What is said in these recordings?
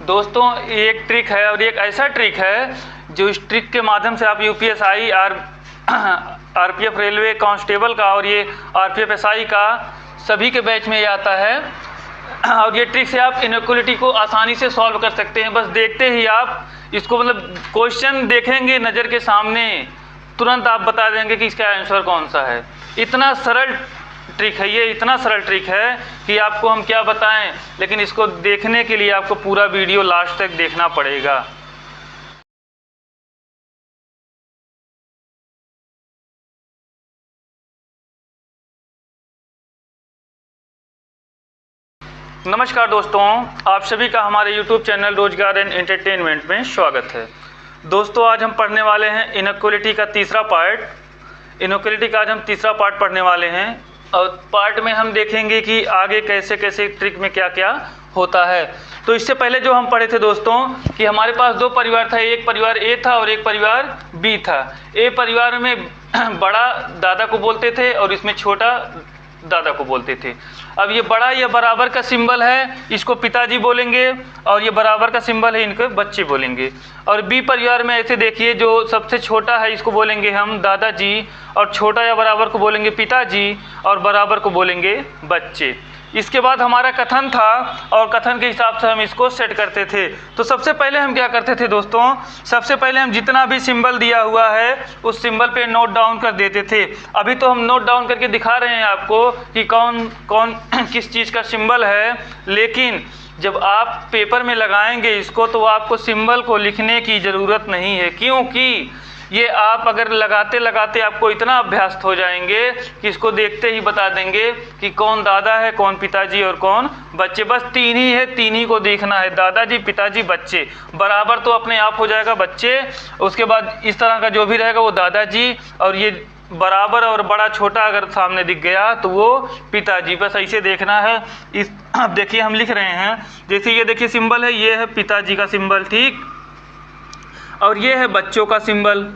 दोस्तों ये एक ट्रिक है और ये एक ऐसा ट्रिक है जो इस ट्रिक के माध्यम से आप यूपीएसआई आरपीएफ रेलवे कांस्टेबल का और ये आरपीएफ एसआई का सभी के बैच में ये आता है। और ये ट्रिक से आप इनइक्वालिटी को आसानी से सॉल्व कर सकते हैं। बस देखते ही आप इसको मतलब क्वेश्चन देखेंगे नज़र के सामने, तुरंत आप बता देंगे कि इसका आंसर कौन सा है। इतना सरल ट्रिक है ये, इतना सरल ट्रिक है कि आपको हम क्या बताएं, लेकिन इसको देखने के लिए आपको पूरा वीडियो लास्ट तक देखना पड़ेगा। नमस्कार दोस्तों, आप सभी का हमारे YouTube चैनल रोजगार एंड एंटरटेनमेंट में स्वागत है। दोस्तों आज हम पढ़ने वाले हैं इनइक्वालिटी का तीसरा पार्ट। इनइक्वालिटी का आज हम तीसरा पार्ट पढ़ने वाले हैं और पार्ट में हम देखेंगे कि आगे कैसे कैसे ट्रिक में क्या क्या होता है। तो इससे पहले जो हम पढ़े थे दोस्तों कि हमारे पास दो परिवार था, एक परिवार ए था और एक परिवार बी था। ए परिवार में बड़ा दादा को बोलते थे और इसमें छोटा दादा को बोलते थे। अब ये बड़ा या बराबर का सिंबल है, इसको पिताजी बोलेंगे और ये बराबर का सिंबल है, इनको बच्चे बोलेंगे। और बी परिवार में ऐसे देखिए, जो सबसे छोटा है इसको बोलेंगे हम दादाजी और छोटा या बराबर को बोलेंगे पिताजी और बराबर को बोलेंगे बच्चे। इसके बाद हमारा कथन था और कथन के हिसाब से हम इसको सेट करते थे। तो सबसे पहले हम क्या करते थे दोस्तों, सबसे पहले हम जितना भी सिंबल दिया हुआ है उस सिंबल पे नोट डाउन कर देते थे। अभी तो हम नोट डाउन करके दिखा रहे हैं आपको कि कौन कौन किस चीज़ का सिंबल है, लेकिन जब आप पेपर में लगाएंगे इसको तो आपको सिंबल को लिखने की ज़रूरत नहीं है, क्योंकि ये आप अगर लगाते लगाते आपको इतना अभ्यस्त हो जाएंगे कि इसको देखते ही बता देंगे कि कौन दादा है, कौन पिताजी और कौन बच्चे। बस तीन ही है, तीन ही को देखना है, दादाजी पिताजी बच्चे। बराबर तो अपने आप हो जाएगा बच्चे, उसके बाद इस तरह का जो भी रहेगा वो दादाजी, और ये बराबर और बड़ा छोटा अगर सामने दिख गया तो वो पिताजी। बस ऐसे देखना है। इस अब देखिए हम लिख रहे हैं, जैसे ये देखिए सिंबल है, ये है पिताजी का सिंबल, ठीक, और ये है बच्चों का सिंबल,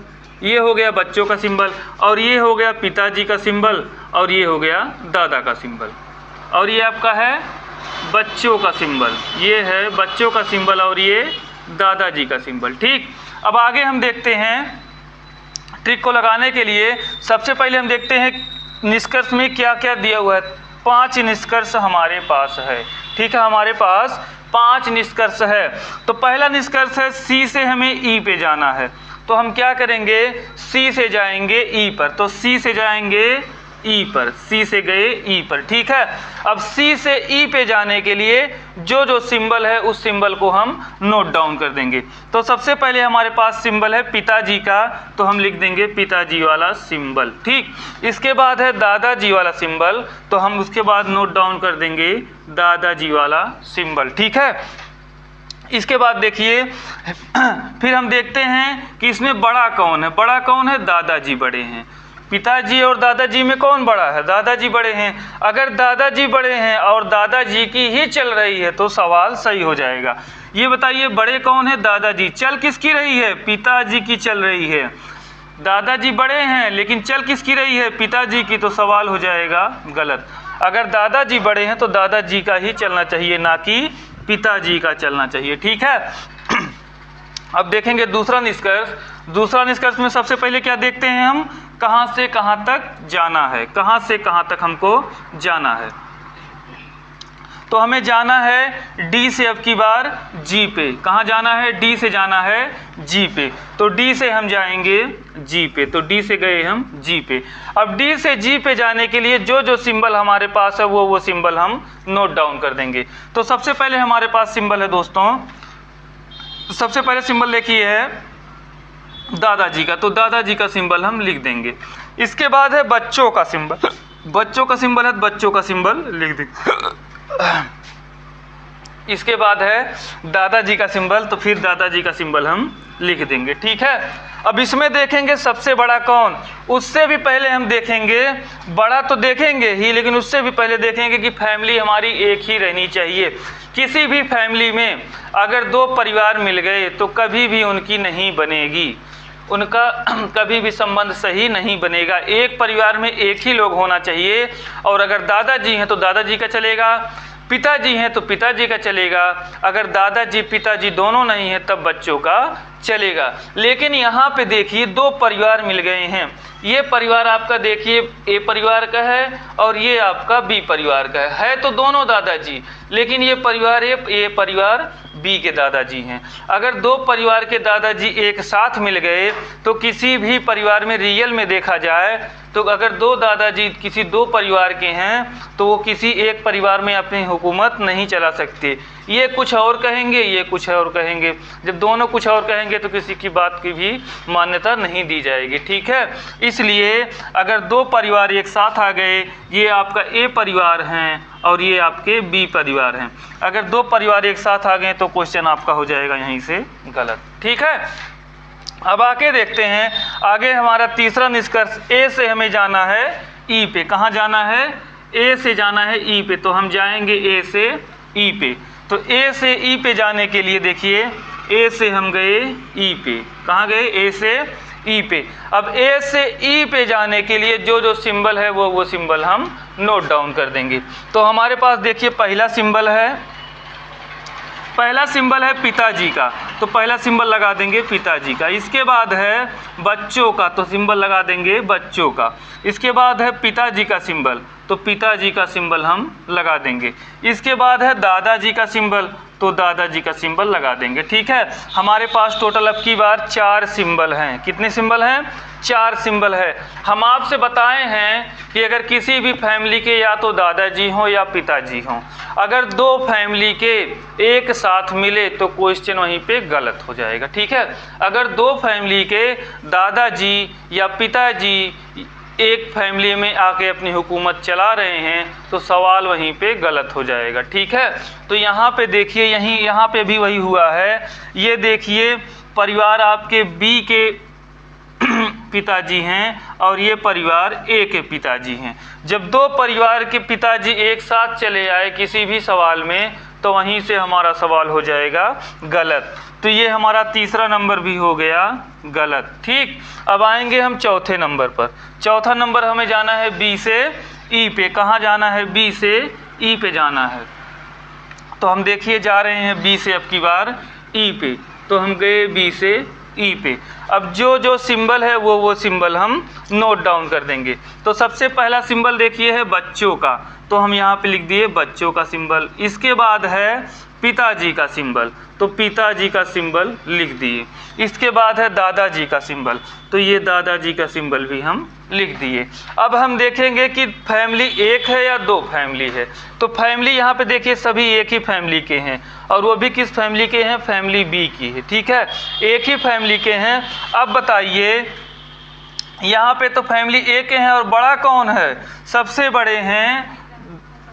ये हो गया बच्चों का सिंबल, और ये हो गया पिताजी का सिंबल, और ये हो गया दादा का सिंबल, और ये आपका है बच्चों का सिंबल, ये है बच्चों का सिंबल और ये दादाजी का सिंबल, ठीक। अब आगे हम देखते हैं ट्रिक को लगाने के लिए। सबसे पहले हम देखते हैं निष्कर्ष में क्या क्या दिया हुआ है। 5 निष्कर्ष हमारे पास है, ठीक है, हमारे पास 5 निष्कर्ष है। तो पहला निष्कर्ष है सी से हमें ई पे जाना है, तो हम क्या करेंगे, सी से जाएंगे ई पर, तो सी से जाएंगे ई पर, सी से गए ई पर, ठीक है। अब सी से ई पे जाने के लिए जो जो सिंबल है उस सिंबल को हम नोट डाउन कर देंगे। तो सबसे पहले हमारे पास सिंबल है पिताजी का, तो हम लिख देंगे पिताजी वाला सिंबल, ठीक। इसके बाद है दादाजी वाला सिंबल, तो हम उसके बाद नोट डाउन कर देंगे दादाजी वाला सिंबल, ठीक है। इसके बाद देखिए फिर हम देखते हैं कि इसमें बड़ा कौन है। बड़ा कौन है, दादाजी बड़े हैं। पिताजी और दादाजी में कौन बड़ा है, दादाजी बड़े हैं। अगर दादाजी बड़े हैं और दादाजी की ही चल रही है तो सवाल सही हो जाएगा। ये बताइए बड़े कौन है, दादाजी। चल किसकी रही है, पिताजी की चल रही है। दादाजी बड़े हैं लेकिन चल किसकी रही है, पिताजी की, तो सवाल हो जाएगा गलत। अगर दादाजी बड़े हैं तो दादाजी का ही चलना चाहिए, ना कि पिताजी का चलना चाहिए, ठीक है। अब देखेंगे दूसरा निष्कर्ष। दूसरा निष्कर्ष में सबसे पहले क्या देखते हैं हम, कहाँ से कहाँ तक जाना है, कहाँ से कहाँ तक हमको जाना है। तो हमें जाना है डी से अब की बार जी पे। कहाँ जाना है, डी से जाना है जी पे, तो डी से हम जाएंगे जी पे, तो डी से गए हम जी पे। अब डी से जी पे जाने के लिए जो जो सिंबल हमारे पास है वो सिंबल हम नोट डाउन कर देंगे। तो सबसे पहले हमारे पास सिंबल है दोस्तों, सबसे पहले सिंबल देखिए है दादाजी का, तो दादाजी का सिंबल हम लिख देंगे। इसके बाद है बच्चों का सिंबल, बच्चों का सिंबल है, बच्चों का सिंबल लिख देंगे। इसके बाद है दादाजी का सिंबल, तो फिर दादाजी का सिंबल हम लिख देंगे, ठीक है। अब इसमें देखेंगे सबसे बड़ा कौन, उससे भी पहले हम देखेंगे, बड़ा तो देखेंगे ही लेकिन उससे भी पहले देखेंगे कि फैमिली हमारी एक ही रहनी चाहिए। किसी भी फैमिली में अगर दो परिवार मिल गए तो कभी भी उनकी नहीं बनेगी, उनका कभी भी संबंध सही नहीं बनेगा। एक परिवार में एक ही लोग होना चाहिए, और अगर दादाजी हैं तो दादाजी का चलेगा, पिताजी हैं तो पिताजी का चलेगा, अगर दादाजी पिताजी दोनों नहीं है तब बच्चों का चलेगा। लेकिन यहाँ पे देखिए दो परिवार मिल गए हैं, ये परिवार आपका देखिए ए परिवार का है और ये आपका बी परिवार का है तो दोनों दादाजी, लेकिन ये परिवार ये परिवार बी के दादाजी हैं। अगर दो परिवार के दादाजी एक साथ मिल गए तो किसी भी परिवार में रियल में देखा जाए तो अगर दो दादाजी किसी दो परिवार के हैं तो वो किसी एक परिवार में अपनी हुकूमत नहीं चला सकते। ये कुछ और कहेंगे, ये कुछ और कहेंगे, जब दोनों कुछ और कहेंगे तो किसी की बात की भी मान्यता नहीं दी जाएगी, ठीक है। इसलिए अगर दो परिवार एक साथ आ गए, ये आपका ए परिवार हैं और ये आपके बी परिवार हैं, अगर दो परिवार एक साथ आ गए तो क्वेश्चन आपका हो जाएगा यहीं से गलत, ठीक है। अब आके देखते हैं आगे हमारा तीसरा निष्कर्ष, ए से हमें जाना है ई पे। कहाँ जाना है? ए से जाना है ई पे, तो हम जाएंगे ए से ई पे। तो ए से ई पे जाने के लिए देखिए ए से हम गए ई पे, कहाँ गए? ए से ई पे। अब ए से ई पे जाने के लिए जो जो सिंबल है वो सिंबल हम नोट डाउन कर देंगे। तो हमारे पास देखिए पहला सिंबल है पिताजी का, तो पहला सिंबल लगा देंगे पिताजी का। इसके बाद है बच्चों का, तो सिंबल लगा देंगे बच्चों का। इसके बाद है पिताजी का सिंबल, तो पिताजी का सिंबल हम लगा देंगे। इसके बाद है दादाजी का सिंबल, तो दादाजी का सिंबल लगा देंगे, ठीक है। हमारे पास टोटल अब की बार 4 सिंबल हैं। कितने सिंबल हैं? 4 सिंबल है। हम आपसे बताए हैं कि अगर किसी भी फैमिली के या तो दादाजी हों या पिताजी हों, अगर दो फैमिली के एक साथ मिले तो क्वेश्चन वहीं पे गलत हो जाएगा, ठीक है। अगर दो फैमिली के दादाजी या पिताजी एक फैमिली में आके अपनी हुकूमत चला रहे हैं तो सवाल वहीं पे गलत हो जाएगा, ठीक है। तो यहाँ पे देखिए यहाँ पे भी वही हुआ है। ये देखिए परिवार आपके बी के पिताजी हैं और ये परिवार ए के पिताजी हैं। जब दो परिवार के पिताजी एक साथ चले आए किसी भी सवाल में तो वहीं से हमारा सवाल हो जाएगा गलत। तो ये हमारा तीसरा नंबर भी हो गया गलत, ठीक। अब आएंगे हम चौथे नंबर पर। चौथा नंबर हमें जाना है बी से ई पे। कहाँ जाना है? बी से ई पे जाना है। तो हम देखिए जा रहे हैं बी से अब की बार ई पे, तो हम गए बी से ई पे। अब जो जो सिंबल है वो सिंबल हम नोट डाउन कर देंगे। तो सबसे पहला सिंबल देखिए है बच्चों का, तो हम यहाँ पे लिख दिए बच्चों का सिंबल। इसके बाद है पिताजी का सिंबल, तो पिताजी का सिंबल लिख दिए। इसके बाद है दादाजी का सिंबल, तो ये दादाजी का सिंबल भी हम लिख दिए। अब हम देखेंगे कि फैमिली एक है या दो फैमिली है। तो फैमिली यहाँ पे देखिए सभी एक ही फैमिली के हैं और वो भी किस फैमिली के हैं? फैमिली बी की है, ठीक है। एक ही फैमिली के हैं। अब बताइए यहाँ पे तो फैमिली एक के हैं और बड़ा कौन है? सबसे बड़े हैं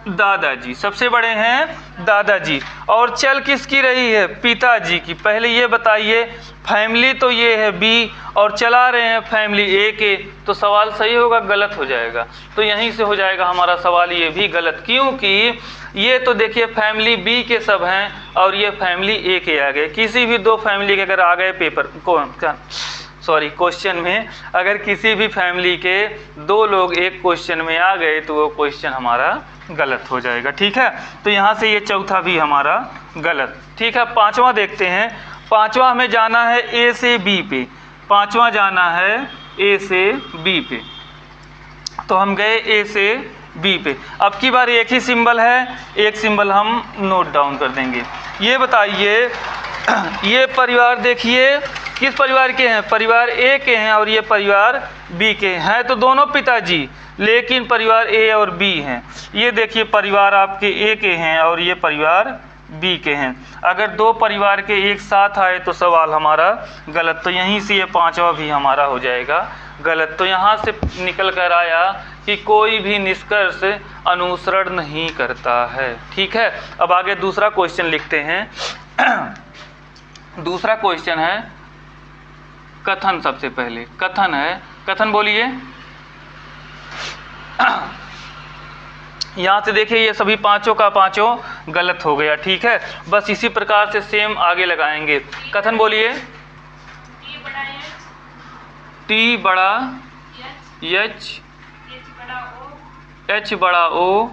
दादाजी, सबसे बड़े हैं दादाजी। और चल किसकी रही है? पिताजी की। पहले ये बताइए, फैमिली तो ये है बी और चला रहे हैं फैमिली ए के, तो सवाल सही होगा गलत हो जाएगा। तो यहीं से हो जाएगा हमारा सवाल ये भी गलत, क्योंकि ये तो देखिए फैमिली बी के सब हैं और ये फैमिली ए के आ गए। किसी भी दो फैमिली के अगर आ गए क्वेश्चन में, अगर किसी भी फैमिली के दो लोग एक क्वेश्चन में आ गए तो वो क्वेश्चन हमारा गलत हो जाएगा, ठीक है। तो यहाँ से ये चौथा भी हमारा गलत, ठीक है। पांचवा देखते हैं। पांचवा हमें जाना है ए से बी पे। पांचवा जाना है ए से बी पे, तो हम गए ए से बी पे। अब की बार एक ही सिंबल है, एक सिंबल हम नोट डाउन कर देंगे। ये बताइए ये परिवार देखिए किस परिवार के हैं? परिवार ए के हैं और ये परिवार बी के हैं। तो दोनों पिताजी, लेकिन परिवार ए और बी हैं। ये देखिए परिवार आपके ए के हैं और ये परिवार बी के हैं। अगर दो परिवार के एक साथ आए तो सवाल हमारा गलत। तो यहीं से ये पांचवा भी हमारा हो जाएगा गलत। तो यहाँ से निकल कर आया कि कोई भी निष्कर्ष अनुसरण नहीं करता है, ठीक है। अब आगे दूसरा क्वेश्चन लिखते हैं। दूसरा क्वेश्चन है कथन। सबसे पहले कथन है, कथन बोलिए। यहाँ से देखिए ये सभी पांचों का पांचों गलत हो गया, ठीक है। बस इसी प्रकार से सेम आगे लगाएंगे। कथन बोलिए। टी बड़ा एच, एच बड़ा ओ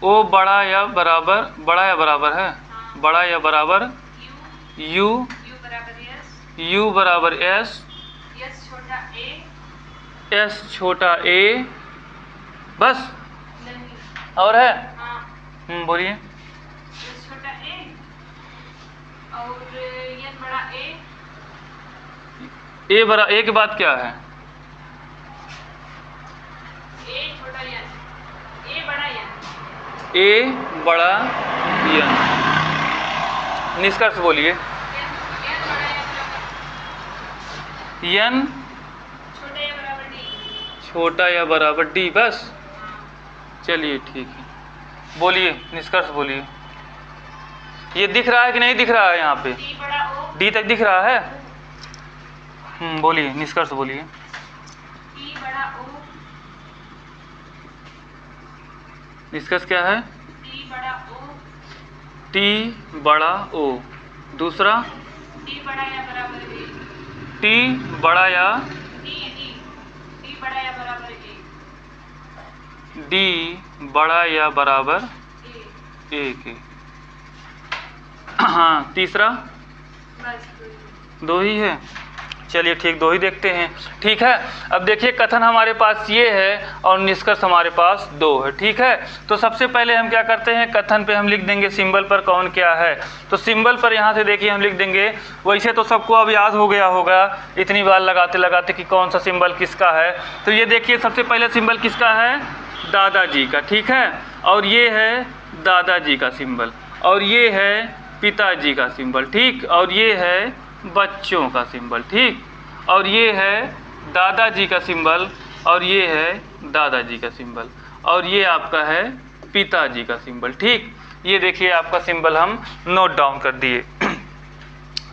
ओ बड़ा या बराबर है, बड़ा या बराबर यू, यू बराबर एस, एस छोटा ए, बस और है? बोलिए। छोटा ए और एन बड़ा ए बड़ा ए के बाद क्या है? ए छोटा एन, ए बड़ा एन, ए बड़ा एन। निष्कर्ष बोलिए। एन छोटा या बराबर डी, बस। चलिए ठीक है, बोलिए निष्कर्ष बोलिए। ये दिख रहा है कि नहीं दिख रहा है? यहाँ पे डी तक दिख रहा है। बोलिए निष्कर्ष बोलिए। निष्कर्ष क्या है? टी बड़ा ओ। दूसरा टी बड़ा या बराबर डी बड़ा या बराबर ए के। हाँ, तीसरा दो ही है। चलिए ठीक, दो ही देखते हैं। ठीक है, अब देखिए कथन हमारे पास ये है और निष्कर्ष हमारे पास दो है। ठीक है, तो सबसे पहले हम क्या करते हैं, कथन पे हम लिख देंगे सिंबल पर कौन क्या है। तो सिंबल पर यहाँ से देखिए हम लिख देंगे। वैसे तो सबको अब याद हो गया होगा इतनी बार लगाते लगाते कि कौन सा सिंबल किसका है। तो ये देखिए सबसे पहले सिंबल किसका है? दादाजी का। ठीक है, और ये है दादाजी का सिंबल, और ये है पिताजी का सिंबल। ठीक, और ये है बच्चों का सिंबल। ठीक, और ये है दादाजी का सिंबल, और ये है दादाजी का सिंबल, और ये आपका है पिताजी का सिंबल। ठीक, ये देखिए आपका सिंबल हम नोट डाउन कर दिए।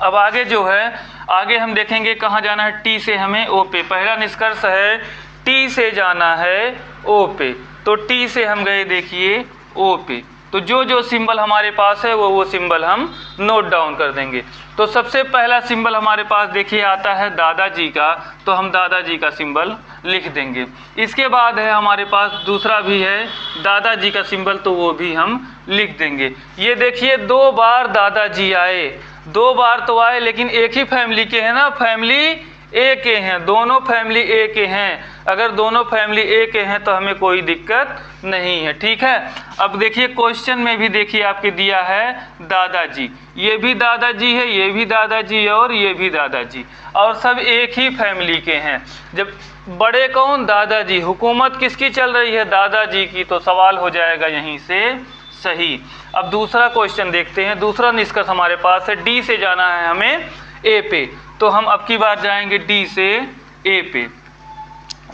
अब आगे जो है, आगे हम देखेंगे कहाँ जाना है। टी से हमें ओ पे। पहला निष्कर्ष है टी से जाना है ओ पे, तो टी से हम गए देखिए ओ पे। तो जो जो सिंबल हमारे पास है वो सिंबल हम नोट डाउन कर देंगे। तो सबसे पहला सिंबल हमारे पास देखिए आता है दादाजी का, तो हम दादाजी का सिंबल लिख देंगे। इसके बाद है हमारे पास दूसरा भी है दादाजी का सिंबल, तो वो भी हम लिख देंगे। ये देखिए दो बार दादाजी आए, दो बार तो आए लेकिन एक ही फैमिली के हैं ना, फैमिली ए के हैं, दोनों फैमिली ए के हैं। अगर दोनों फैमिली ए के हैं तो हमें कोई दिक्कत नहीं है। ठीक है, अब देखिए क्वेश्चन में भी देखिए आपके दिया है दादाजी, ये भी दादाजी है, ये भी दादाजी है, और ये भी दादाजी, और सब एक ही फैमिली के हैं। जब बड़े कौन? दादाजी। हुकूमत किसकी चल रही है? दादाजी की। तो सवाल हो जाएगा यहीं से सही। अब दूसरा क्वेश्चन देखते हैं। दूसरा निष्कर्ष हमारे पास है डी से जाना है हमें ए पे, तो हम अब की बार जाएंगे डी से ए पे।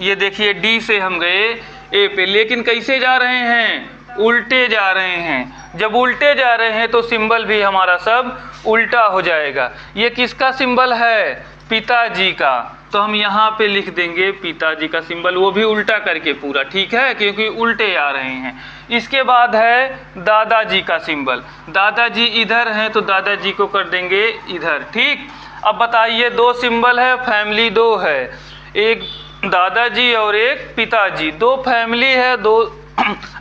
ये देखिए डी से हम गए ए पे, लेकिन कैसे जा रहे हैं? उल्टे जा रहे हैं। जब उल्टे जा रहे हैं तो सिंबल भी हमारा सब उल्टा हो जाएगा। ये किसका सिंबल है? पिताजी का। तो हम यहाँ पे लिख देंगे पिताजी का सिंबल, वो भी उल्टा करके पूरा। ठीक है, क्योंकि उल्टे आ रहे हैं। इसके बाद है दादाजी का सिंबल। दादाजी इधर हैं तो दादाजी को कर देंगे इधर। ठीक, अब बताइए दो सिंबल है, फैमिली दो है, एक दादाजी और एक पिताजी। दो फैमिली है, दो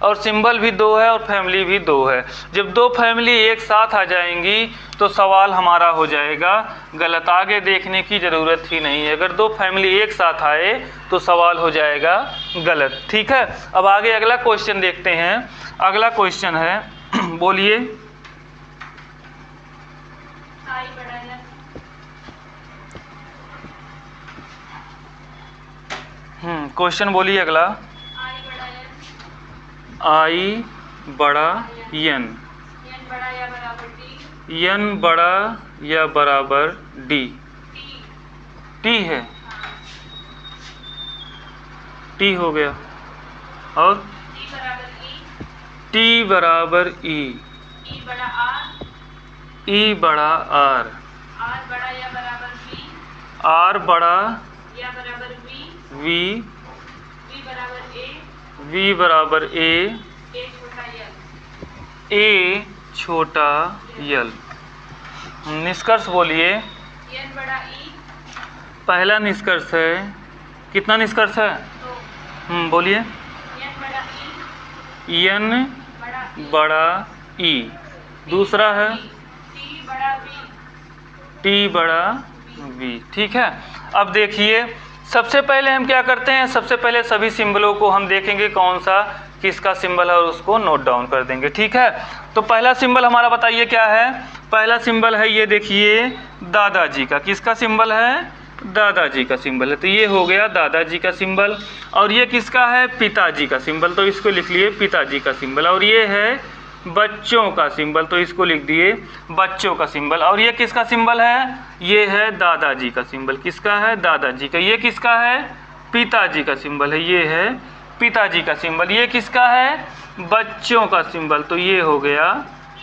और सिंबल भी दो है और फैमिली भी दो है। जब दो फैमिली एक साथ आ जाएंगी तो सवाल हमारा हो जाएगा गलत। आगे देखने की ज़रूरत ही नहीं है। अगर दो फैमिली एक साथ आए तो सवाल हो जाएगा गलत। ठीक है, अब आगे अगला क्वेश्चन देखते हैं। अगला क्वेश्चन है, बोलिए। क्वेश्चन बोलिए अगला। आई बड़ा एन, एन बड़ा या बराबर डी। टी है, टी हो गया, और टी बराबर ई, ई बड़ा आर, आर बड़ा वी, वी बराबर ए, ए छोटा यल। निष्कर्ष बोलिए। पहला निष्कर्ष है, कितना निष्कर्ष है? बोलिए। एन बड़ा ई, दूसरा है टी बड़ा बी, टी बड़ा बी। ठीक है, अब देखिए सबसे पहले हम क्या करते हैं, सबसे पहले सभी सिंबलों को हम देखेंगे कौन सा किसका सिंबल है और उसको नोट डाउन कर देंगे। ठीक है, तो पहला सिंबल हमारा बताइए क्या है। पहला सिंबल है ये देखिए दादाजी का। किसका सिंबल है, दादाजी का सिंबल है। तो ये हो गया दादाजी का सिंबल। और ये किसका है, पिताजी का सिंबल, तो इसको लिख लिए पिताजी का सिंबल। और ये है बच्चों का सिंबल, तो इसको लिख दिए बच्चों का सिंबल। और ये किसका सिंबल है, ये है दादाजी का सिंबल। किसका है, दादाजी का। ये किसका है, पिताजी का सिंबल है, ये है पिताजी का सिंबल। ये किसका है, बच्चों का सिंबल, तो ये हो गया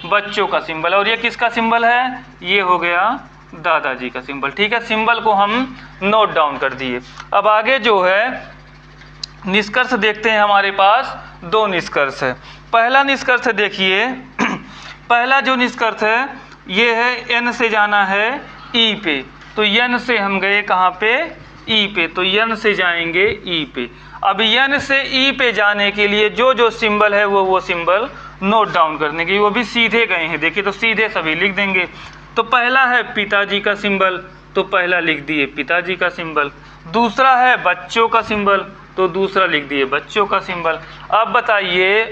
बच्चों का सिंबल। और ये किसका सिंबल है, ये हो गया दादाजी का सिंबल। ठीक है, सिंबल को हम नोट डाउन कर दिए। अब आगे जो है निष्कर्ष देखते हैं। हमारे पास दो निष्कर्ष है। पहला निष्कर्ष देखिए, पहला जो निष्कर्ष है ये है एन से जाना है ई पे, तो एन से हम गए कहाँ पे, ई पे, तो एन से जाएंगे ई पे। अब एन से ई पे जाने के लिए जो जो सिंबल है वो सिंबल नोट डाउन करने के, वो भी सीधे गए हैं। देखिए तो सीधे सभी लिख देंगे। तो पहला है पिताजी का सिंबल, तो पहला लिख दिए पिताजी का सिंबल। दूसरा है बच्चों का सिंबल, तो दूसरा लिख दिए बच्चों का सिंबल। अब बताइए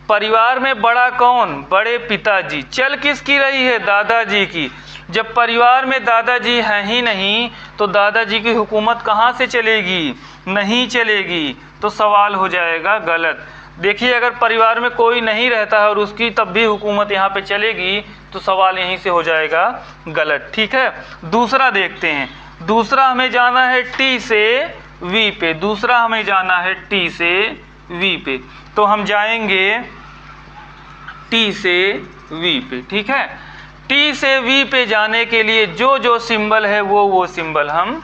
परिवार में बड़ा कौन, बड़े पिताजी। चल किसकी रही है, दादाजी की। जब परिवार में दादाजी हैं ही नहीं तो दादाजी की हुकूमत कहाँ से चलेगी, नहीं चलेगी, तो सवाल हो जाएगा गलत। देखिए अगर परिवार में कोई नहीं रहता है और उसकी तब भी हुकूमत यहाँ पे चलेगी तो सवाल यहीं से हो जाएगा गलत। ठीक है, दूसरा देखते हैं। दूसरा हमें जाना है टी से वी पे, दूसरा हमें जाना है टी से वी पे, तो हम जाएंगे टी से वी पे। ठीक है, टी से वी पे जाने के लिए जो जो सिंबल है वो सिंबल हम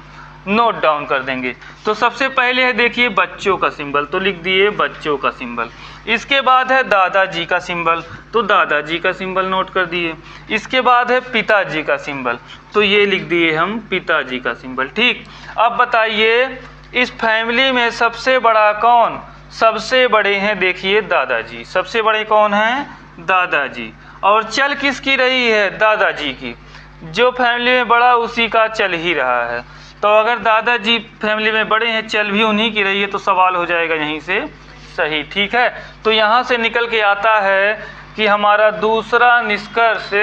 नोट डाउन कर देंगे। तो सबसे पहले है देखिए बच्चों का सिंबल, तो लिख दिए बच्चों का सिंबल। इसके बाद है दादाजी का सिंबल, तो दादाजी का सिंबल नोट कर दिए। इसके बाद है पिताजी का सिंबल, तो ये लिख दिए हम पिताजी का सिंबल। ठीक, अब बताइए इस फैमिली में सबसे बड़ा कौन, सबसे बड़े हैं देखिए दादाजी। सबसे बड़े कौन हैं, दादाजी। और चल किसकी रही है, दादाजी की। जो फैमिली में बड़ा उसी का चल ही रहा है, तो अगर दादाजी फैमिली में बड़े हैं, चल भी उन्हीं की रही है, तो सवाल हो जाएगा यहीं से सही। ठीक है, तो यहाँ से निकल के आता है कि हमारा दूसरा निष्कर्ष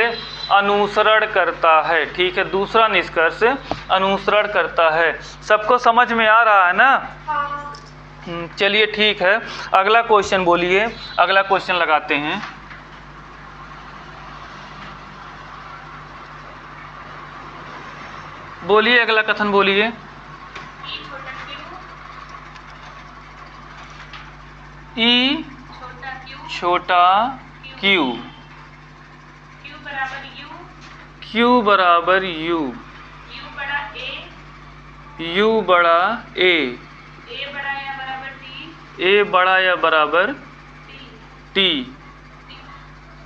अनुसरण करता है। ठीक है, दूसरा निष्कर्ष अनुसरण करता है। सबको समझ में आ रहा है ना। चलिए ठीक है, अगला क्वेश्चन बोलिए, अगला क्वेश्चन लगाते हैं। बोलिए अगला कथन बोलिए। ई छोटा क्यू, क्यू बराबर यू, क्यू बराबर यू, यू बड़ा ए, यू बड़ा ए, ए बड़ा या बराबर टी, ए बड़ा या बराबर टी, टी,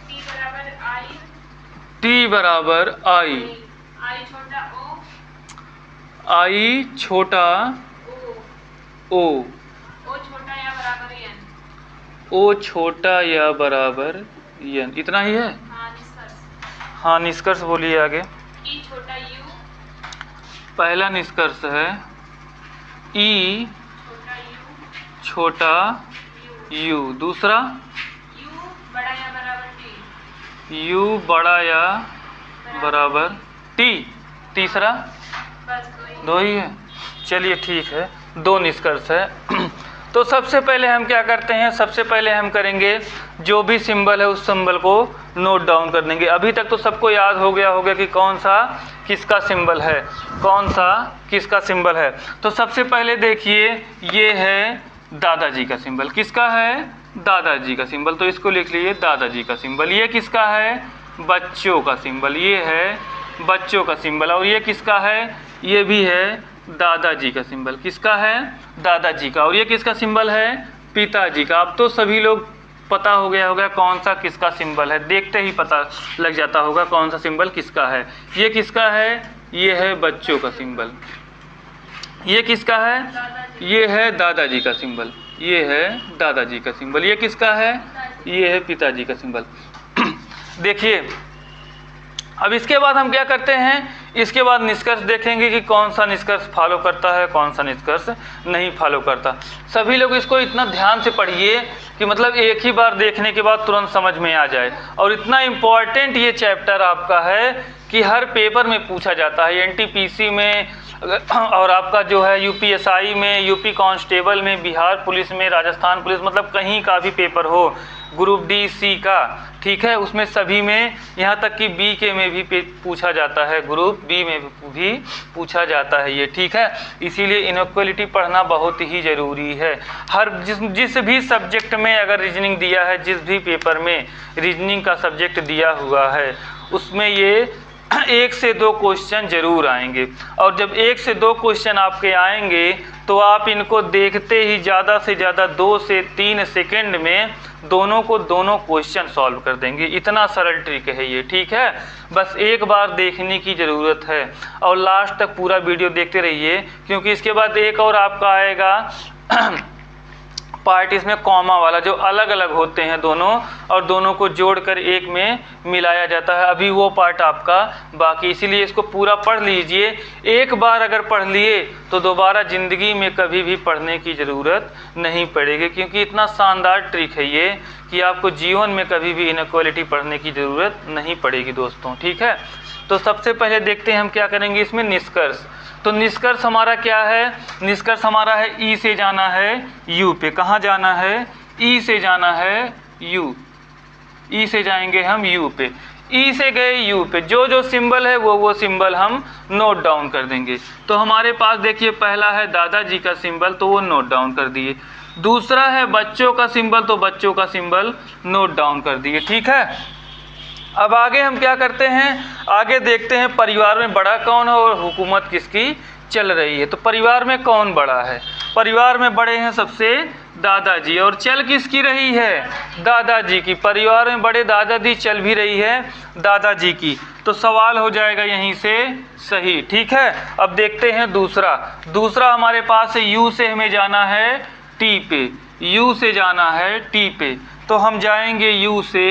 टी बराबर आई, टी बराबर आई, आई छोटा ओ, आई छोटा ओ, ओ, ओ छोटा या बराबर एन, ओ छोटा या बराबर एन। इतना ही है। हाँ निष्कर्ष। हाँ निष्कर्ष बोलिए आगे। ई छोटा यू, पहला निष्कर्ष है ई छोटा यू, छोटा यू। दूसरा यू बड़ा या बराबर टी, यू बड़ा या बराबर टी। तीसरा बस दो ही है। चलिए ठीक है, दो निष्कर्ष है। तो सबसे पहले हम क्या करते हैं, सबसे पहले हम करेंगे जो भी सिंबल है उस सिंबल को नोट डाउन कर देंगे। अभी तक तो सबको याद हो गया होगा कि कौन सा किसका सिंबल है, कौन सा किसका सिंबल है। तो सबसे पहले देखिए ये है दादाजी का सिंबल। किसका है, दादाजी का सिंबल, तो इसको लिख लिए दादाजी का सिंबल। ये किसका है, बच्चों का सिंबल, ये है बच्चों का सिंबल। और ये किसका है, ये भी है दादाजी का सिंबल। किसका है, दादाजी का। और ये किसका सिंबल है, पिताजी का। अब तो सभी लोग पता हो गया होगा कौन सा किसका सिंबल है, देखते ही पता लग जाता होगा कौन सा सिंबल किसका है। ये किसका है, ये है बच्चों का सिंबल। ये किसका है, ये है दादाजी का सिंबल, ये है दादाजी का सिंबल। ये किसका है, ये है पिताजी का सिंबल। देखिए अब इसके बाद हम क्या करते हैं, इसके बाद निष्कर्ष देखेंगे कि कौन सा निष्कर्ष फॉलो करता है, कौन सा निष्कर्ष नहीं फॉलो करता। सभी लोग इसको इतना ध्यान से पढ़िए कि मतलब एक ही बार देखने के बाद तुरंत समझ में आ जाए। और इतना इम्पॉर्टेंट ये चैप्टर आपका है कि हर पेपर में पूछा जाता है, एनटीपीसी में और आपका जो है यूपीएसआई में, यूपी कांस्टेबल में, बिहार पुलिस में, राजस्थान पुलिस, मतलब कहीं का भी पेपर हो, ग्रुप डी सी का, ठीक है, उसमें सभी में, यहाँ तक कि बी के में भी पूछा जाता है, ग्रुप बी में भी पूछा जाता है ये, ठीक है। इसीलिए इनइक्वालिटी पढ़ना बहुत ही ज़रूरी है। हर जिस भी सब्जेक्ट में अगर रीजनिंग दिया है, जिस भी पेपर में रीजनिंग का सब्जेक्ट दिया हुआ है, उसमें ये 1 से 2 क्वेश्चन जरूर आएंगे। और जब 1 से 2 क्वेश्चन आपके आएंगे तो आप इनको देखते ही ज़्यादा से ज़्यादा 2 से 3 सेकंड में दोनों क्वेश्चन सॉल्व कर देंगे। इतना सरल ट्रिक है ये, ठीक है। बस एक बार देखने की ज़रूरत है और लास्ट तक पूरा वीडियो देखते रहिए, क्योंकि इसके बाद एक और आपका आएगा पार्ट, इसमें कॉमा वाला, जो अलग अलग होते हैं दोनों और दोनों को जोड़कर एक में मिलाया जाता है। अभी वो पार्ट आपका बाकी, इसीलिए इसको पूरा पढ़ लीजिए। एक बार अगर पढ़ लिए तो दोबारा ज़िंदगी में कभी भी पढ़ने की ज़रूरत नहीं पड़ेगी, क्योंकि इतना शानदार ट्रिक है ये कि आपको जीवन में कभी भी इनइक्वालिटी पढ़ने की ज़रूरत नहीं पड़ेगी दोस्तों, ठीक है। तो सबसे पहले देखते हैं हम क्या करेंगे इसमें, निष्कर्ष। तो निष्कर्ष हमारा क्या है, निष्कर्ष हमारा है ई से जाना है यू पे। कहाँ जाना है, ई से जाना है यू, ई से जाएंगे हम यू पे। ई से गए यू पे, जो जो सिंबल है वो सिंबल हम नोट डाउन कर देंगे। तो हमारे पास देखिए पहला है दादाजी का सिंबल, तो वो नोट डाउन कर दिए। दूसरा है बच्चों का सिंबल, तो बच्चों का सिंबल नोट डाउन कर दिए, ठीक है। अब आगे हम क्या करते हैं, आगे देखते हैं परिवार में बड़ा कौन है और हुकूमत किसकी चल रही है। तो परिवार में कौन बड़ा है, परिवार में बड़े हैं सबसे दादाजी, और चल किसकी रही है, दादाजी की। परिवार में बड़े दादाजी, चल भी रही है दादाजी की। तो सवाल हो जाएगा यहीं से सही, ठीक है। अब देखते हैं दूसरा हमारे पास है यू से हमें जाना है टी पे, यू से जाना है टी पे। तो हम जाएंगे यू से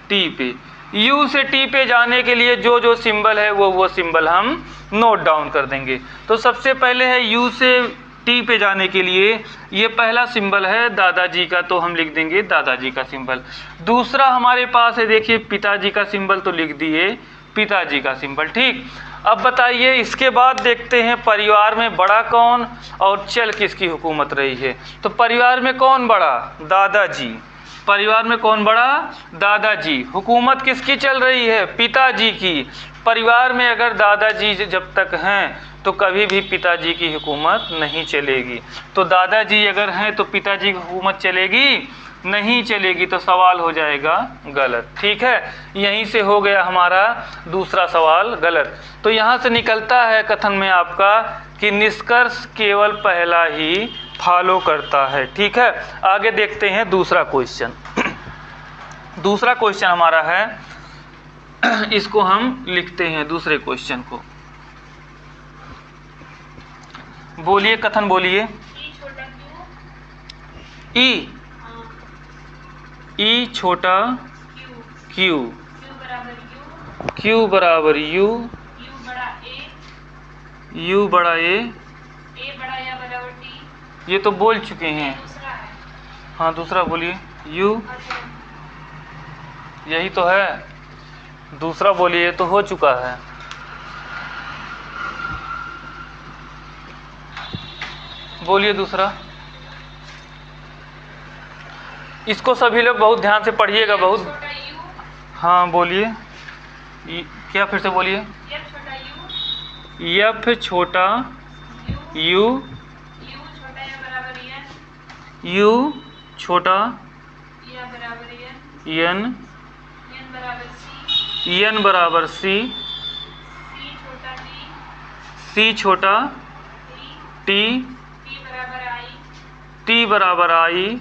टी पे। यू से टी पे जाने के लिए जो जो सिंबल है वो सिंबल हम नोट डाउन कर देंगे। तो सबसे पहले है यू से टी पे जाने के लिए ये पहला सिंबल है दादाजी का, तो हम लिख देंगे दादाजी का सिंबल। दूसरा हमारे पास है देखिए पिताजी का सिंबल, तो लिख दिए पिताजी का सिंबल, ठीक। अब बताइए इसके बाद देखते हैं परिवार में बड़ा कौन और चल किसकी हुकूमत रही है। तो परिवार में कौन बड़ा, दादाजी। परिवार में कौन बड़ा, दादाजी। हुकूमत किसकी चल रही है, पिताजी की। परिवार में अगर दादाजी जब तक हैं तो कभी भी पिताजी की हुकूमत नहीं चलेगी। तो दादाजी अगर हैं तो पिताजी की हुकूमत चलेगी, नहीं चलेगी, तो सवाल हो जाएगा गलत, ठीक है। यहीं से हो गया हमारा दूसरा सवाल गलत। तो यहाँ से निकलता है कथन में आपका कि निष्कर्ष केवल पहला ही फॉलो करता है, ठीक है। आगे देखते हैं दूसरा क्वेश्चन। दूसरा क्वेश्चन हमारा है, इसको हम लिखते हैं दूसरे क्वेश्चन को। बोलिए, कथन बोलिए। ई, ई छोटा क्यू, क्यू बराबर यू, यू बड़ा ए बड़ा या बराबर टी। ये तो बोल चुके हैं, हाँ दूसरा बोलिए। यू, यही तो है, दूसरा बोलिए, तो हो चुका है। बोलिए दूसरा। इसको सभी लोग बहुत ध्यान से पढ़िएगा, बहुत। हाँ बोलिए, क्या फिर से बोलिए। एफ छोटा यू, यू छोटा एन, एन बराबर सी, सी छोटा टी, टी बराबर आई,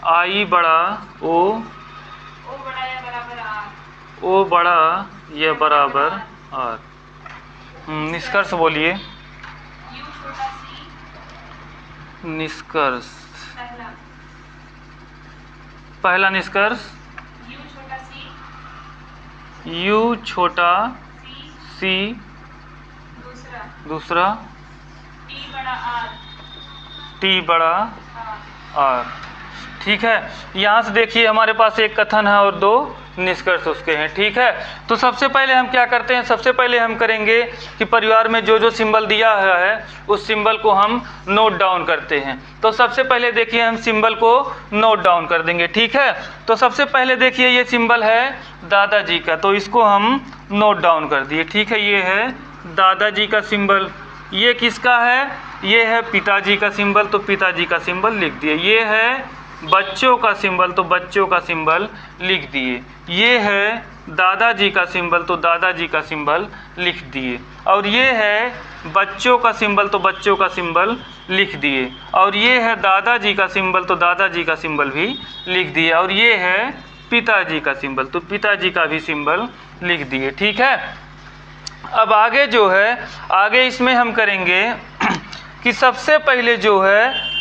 आई बड़ा ओ, ओ बड़ा या बराबर आर। निष्कर्ष बोलिए। निष्कर्ष पहला निष्कर्ष यू छोटा सी, यू छोटा सी, सी, दूसरा टी बड़ा आर, टी बड़ा आर। आर। ठीक है, यहाँ से देखिए हमारे पास एक कथन है और दो निष्कर्ष उसके हैं। ठीक है, तो सबसे पहले हम क्या करते हैं, सबसे पहले हम करेंगे कि परिवार में जो जो सिंबल दिया हुआ है उस सिंबल को हम नोट डाउन करते हैं। तो सबसे पहले देखिए हम सिंबल को नोट डाउन कर देंगे। ठीक है, तो सबसे पहले देखिए ये सिंबल है दादाजी का, तो इसको हम नोट डाउन कर दिए। ठीक है, ये है दादाजी का सिंबल। ये किसका है, ये है पिताजी का सिंबल, तो पिताजी का सिंबल लिख दिए। ये है बच्चों का सिंबल, तो बच्चों का सिंबल लिख दिए। ये है दादाजी का सिंबल, तो दादाजी का सिंबल लिख दिए। और ये है बच्चों का सिंबल, तो बच्चों का सिंबल लिख दिए। और ये है दादाजी का सिंबल, तो दादाजी का सिंबल भी लिख दिए। और ये है पिताजी का सिंबल, तो पिताजी का भी सिंबल लिख दिए। ठीक है, अब आगे जो है, आगे इसमें हम करेंगे कि सबसे पहले जो है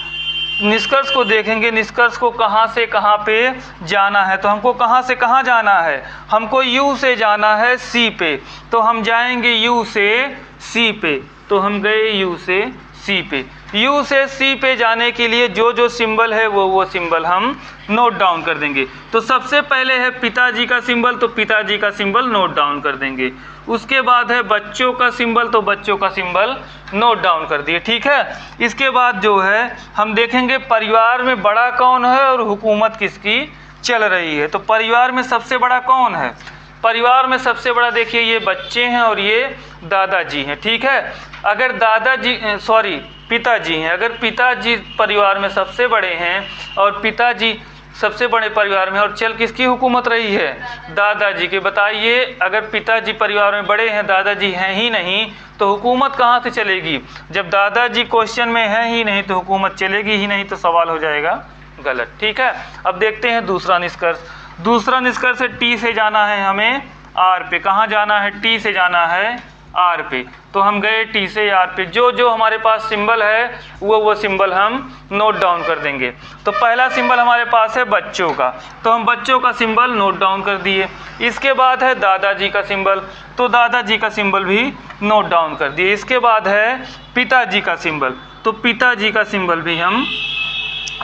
निष्कर्ष को देखेंगे, निष्कर्ष को कहाँ से कहाँ पे जाना है। तो हमको कहाँ से कहाँ जाना है, हमको यू से जाना है सी पे, तो हम जाएंगे यू से सी पे। तो हम गए यू से सी पे। यू से सी पे जाने के लिए जो जो सिंबल है वो सिंबल हम नोट डाउन कर देंगे। तो सबसे पहले है पिताजी का सिंबल, तो पिताजी का सिंबल नोट डाउन कर देंगे। उसके बाद है बच्चों का सिंबल, तो बच्चों का सिंबल नोट डाउन कर दिए। ठीक है, इसके बाद जो है हम देखेंगे परिवार में बड़ा कौन है और हुकूमत किसकी चल रही है। तो परिवार में सबसे बड़ा कौन है, परिवार में सबसे बड़ा देखिए ये बच्चे हैं और ये दादाजी हैं। ठीक है, अगर पिताजी हैं, अगर पिताजी परिवार में सबसे बड़े हैं और पिताजी सबसे बड़े परिवार में, और चल किसकी हुकूमत रही है, दादाजी के। बताइए, अगर पिताजी परिवार में बड़े हैं, दादाजी हैं ही नहीं, तो हुकूमत कहाँ से चलेगी। जब दादाजी क्वेश्चन में है ही नहीं तो हुकूमत चलेगी ही नहीं, तो सवाल हो जाएगा गलत। ठीक है, अब देखते हैं दूसरा निष्कर्ष। दूसरा निष्कर्ष है टी से जाना है हमें आर पे। कहाँ जाना है, टी से जाना है आर पे। तो हम गए टी से आर पे। जो जो हमारे पास सिंबल है वो सिंबल हम नोट डाउन कर देंगे। तो पहला सिंबल हमारे पास है बच्चों का, तो हम बच्चों का सिंबल नोट डाउन कर दिए। इसके बाद है दादाजी का सिंबल, तो दादाजी का सिंबल भी नोट डाउन कर दिए। इसके बाद है पिताजी का सिंबल, तो पिताजी का सिंबल भी हम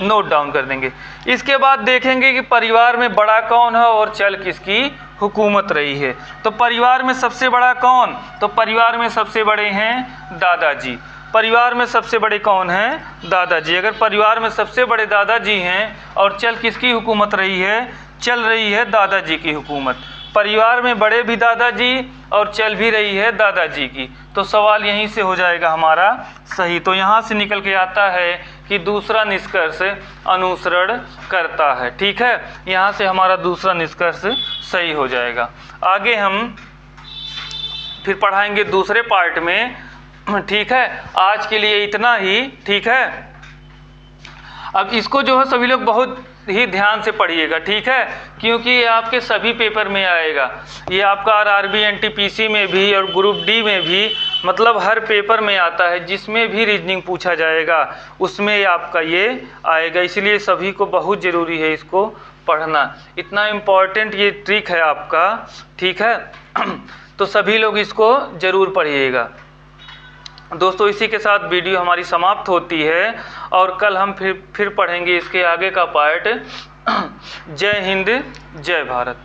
नोट डाउन कर देंगे। इसके बाद देखेंगे कि परिवार में बड़ा कौन है और चल किसकी हुकूमत रही है। तो परिवार में सबसे बड़ा कौन, तो परिवार में सबसे बड़े हैं दादाजी। परिवार में सबसे बड़े कौन हैं, दादाजी। अगर परिवार में सबसे बड़े दादाजी हैं और चल किसकी हुकूमत रही है, चल रही है दादाजी की हुकूमत। परिवार में बड़े भी दादाजी और चल भी रही है दादाजी की, तो सवाल यहीं से हो जाएगा हमारा सही। तो यहाँ से निकल के आता है कि दूसरा निष्कर्ष अनुसरण करता है। ठीक है, यहाँ से हमारा दूसरा निष्कर्ष सही हो जाएगा। आगे हम फिर पढ़ाएंगे दूसरे पार्ट में। ठीक है, आज के लिए इतना ही। ठीक है, अब इसको जो है सभी लोग बहुत ही ध्यान से पढ़िएगा। ठीक है, क्योंकि ये आपके सभी पेपर में आएगा। ये आपका आरआरबी एनटीपीसी में भी और ग्रुप डी में भी, मतलब हर पेपर में आता है। जिसमें भी रीजनिंग पूछा जाएगा उसमें आपका ये आएगा। इसलिए सभी को बहुत ज़रूरी है इसको पढ़ना, इतना इम्पॉर्टेंट ये ट्रिक है आपका। ठीक है, तो सभी लोग इसको ज़रूर पढ़िएगा। दोस्तों, इसी के साथ वीडियो हमारी समाप्त होती है और कल हम फिर पढ़ेंगे इसके आगे का पार्ट। जय हिंद, जय भारत।